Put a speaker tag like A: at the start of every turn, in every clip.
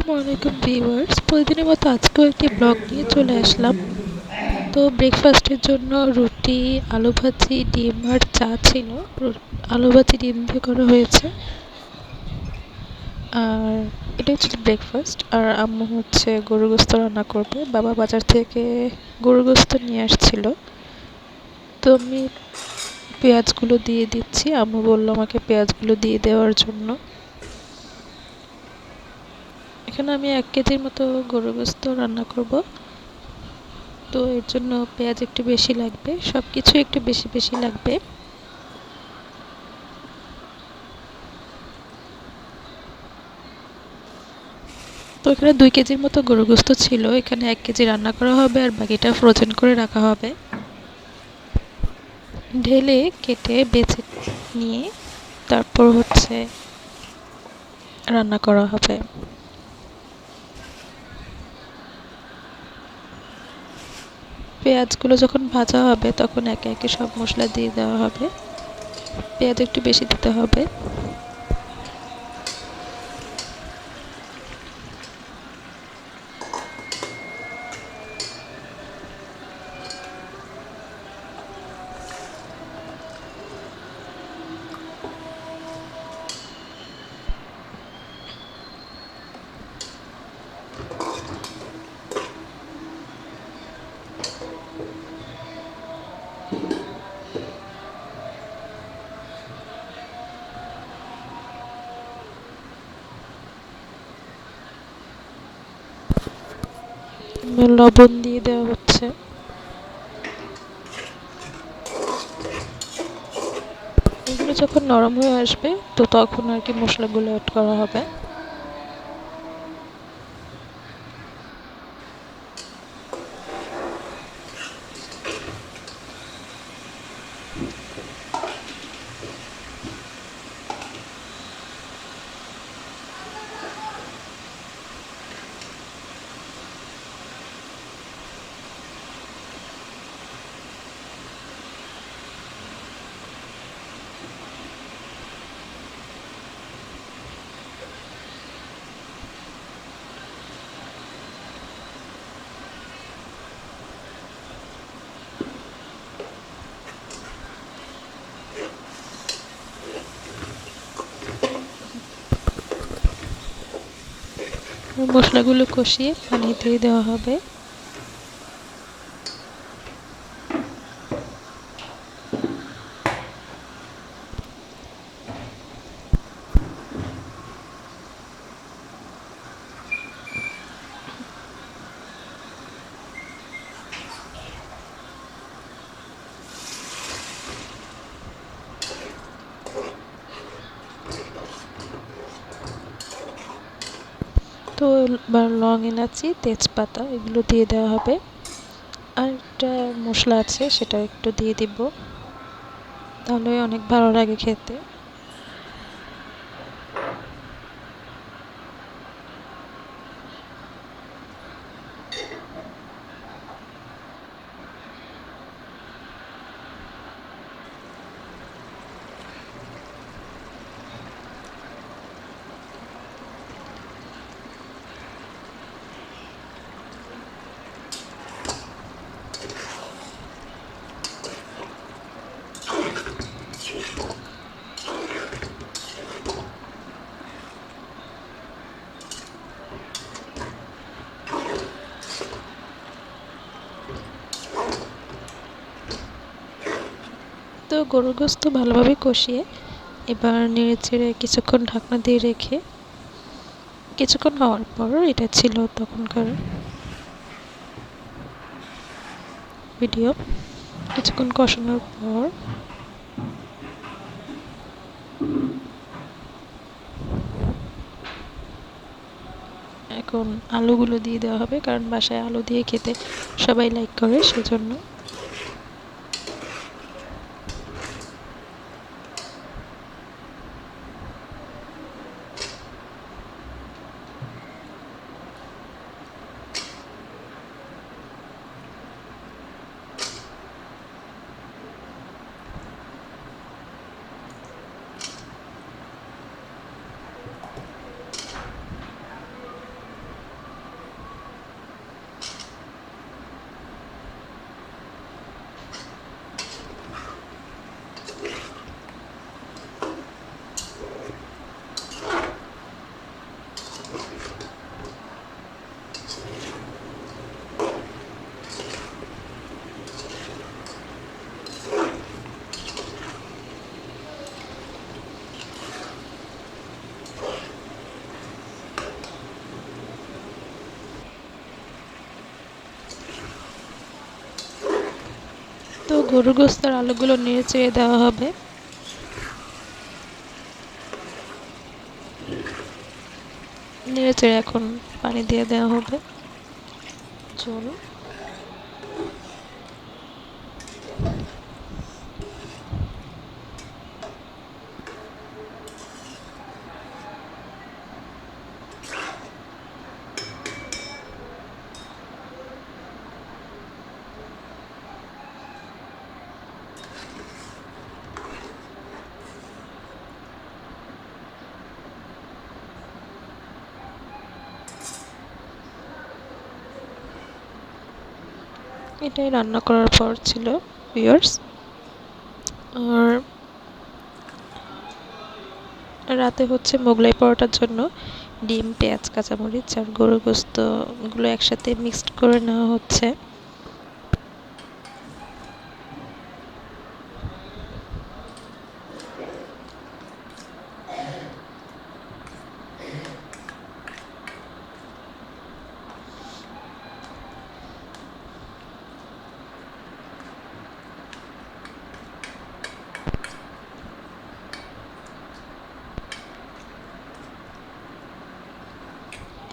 A: আসসালামু আলাইকুম ভিউয়ার্স, প্রতিদিনের মতো আজকেও একটি ব্লগ নিয়ে চলে আসলাম। তো ব্রেকফাস্টের জন্য রুটি, আলু ভাজি, ডিম আর চা ছিল। আলু ভাজি ডিম দিয়ে করা হয়েছে। আর এটা হচ্ছে ব্রেকফাস্ট। আর আম্মু হচ্ছে গরুর গোশত রান্না করবে। বাবা বাজার থেকে গরুর গোশত নিয়ে আসছিল। তো আমি পেঁয়াজগুলো দিয়ে দিচ্ছি। আম্মু বললো আমাকে পেঁয়াজগুলো দিয়ে দেওয়ার জন্য। এখানে আমি 1 কেজির মতো গরুর গোশত রান্না করব। তো এর জন্য পেঁয়াজ একটু বেশি লাগবে, সব কিছু একটু বেশি বেশি লাগবে। তো এখানে 2 কেজির মতো গরুর গোশত ছিল। এখানে 1 কেজি রান্না করা হবে আর বাকিটা ফ্রোজেন করে রাখা হবে। ঢেলে কেটে বেছে নিয়ে তারপর হচ্ছে রান্না করা হবে। পেঁয়াজগুলো যখন ভাজা হবে তখন একে একে সব মশলা দিয়ে দেওয়া হবে। পেঁয়াজ একটু বেশি দিতে হবে। লবণ দিয়ে দেওয়া হচ্ছে। এগুলো যখন নরম হয়ে আসবে তো তখন আর কি মশলাগুলো অ্যাড করা হবে। মশলাগুলো কষিয়ে পানি দিয়ে দেওয়া হবে। তো এবার লং, এলাচি, তেজপাতা এগুলো দিয়ে দেওয়া হবে। আর একটা মশলা আছে সেটা একটু দিয়ে দিব, তাহলে অনেক ভালো লাগে খেতে। তো গরুর গোশত ভালোভাবে কষিয়ে এবার নেড়ে চেড়ে কিছুক্ষণ ঢাকনা দিয়ে রেখে, কিছুক্ষণ হওয়ার পর, এটা ছিল তখনকার ভিডিও, কিছুক্ষণ কষানোর পর এখন আলুগুলো দিয়ে দেওয়া হবে, কারণ বাসায় আলু দিয়ে খেতে সবাই লাইক করে, সেজন্য। তো গরুর গোস্তের আলুগুলো নেড়ে চেড়ে দেওয়া হবে। নেড়ে চেড়ে এখন পানি দিয়ে দেওয়া হবে, ঝোল। এটাই রান্না করার পর ছিল ভিউয়ার্স। আর রাতে হচ্ছে মোগলাই পরোটার জন্য ডিম, পেঁয়াজ, কাঁচামরিচ আর গরুর গোস্তগুলো একসাথে মিক্সড করে নেওয়া হচ্ছে।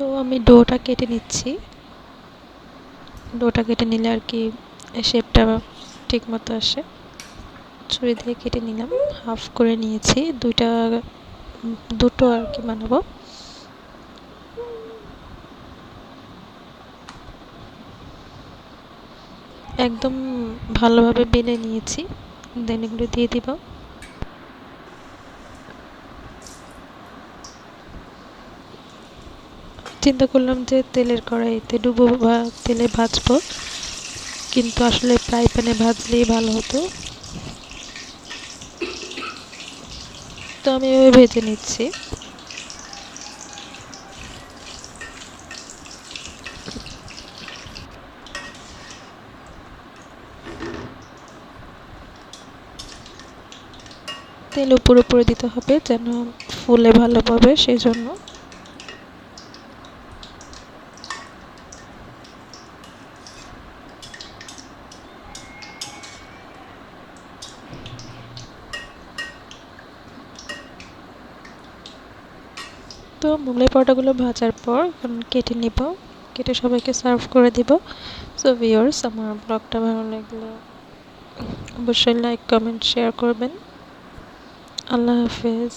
A: তো আমি ডোটা কেটে নিচ্ছি। ডোটা কেটে নিলে আর কি শেপটা ঠিক মতো আসে। ছুরি দিয়ে কেটে নিলাম, হাফ করে নিয়েছি। দুটো আর কি বানাবো। একদম ভালোভাবে বেলে নিয়েছি, দেন এগুলো দিয়ে দিব। চিন্তা করলাম যে তেলের কড়াইতে ডুবো বা তেলে ভাজবো, কিন্তু আসলে ফ্রাই প্যানে ভাজলেই ভালো হতো। তো আমি এভাবে ভেজে নিচ্ছি। তেল উপরে উপরে দিতে হবে যেন ফুলে ভালোভাবে, সেই জন্য। তো মোগলাই পরোটাগুলো ভাজার পর এখন কেটে নিব, কেটে সবাইকে সার্ভ করে দিব। সো ভিউয়ার্স, আমার ব্লগটা ভালো লাগলে অবশ্যই লাইক, কমেন্ট, শেয়ার করবেন। আল্লাহ হাফেজ।